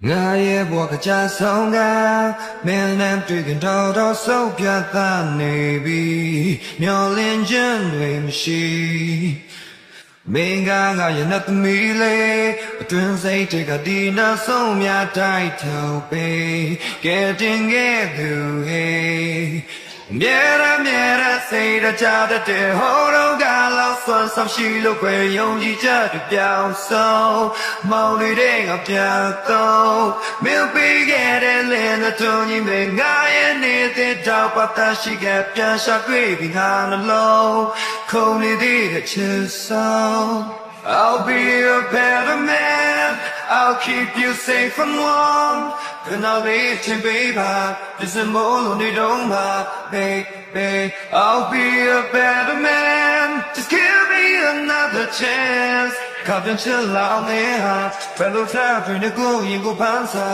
ငါရဲ့ဘဝကကြာဆုံးကမင်းနဲ့တွေ့ကြတော့ဆုံးဖြတ်သားနေပြီမျောလင်းခြင်းတွေမရှိမင်းကငါရဲ့နှက်သမီးလေးအတွင်းစိတ်တွေကဒီနောက်ဆုံးများတိုက်ထုတ်ပေးကဲတင်ခဲ့သူဟေးမြဲရစိတ်ကြတဲ့ဟောတော့ကလောက်ဆွမ်းဆောင်ရှိလို့ခွေယုံကြည်ချက်တွေပြောင်းဆုံးမောင်တွေကပြောင်းတော့မင်းပေးခဲ့တဲ့လင်းတဲ့တုံးကြီးနဲ့ငါရဲ့နေတဲ့တော့ပတ်သက်ရှိခဲ့ပြန်ရှာတွေ့ပြီးငါနှလုံးခုန်နေတဲ့ချစ်ဆုံး I'll be a better man. I'll keep you safe from harm. And I'll leave you, baby. This is more than you don't mind, baby. I'll be a better man. Just give me another chance. Come and chill out there. Fellow time, bring the glow, you go panza.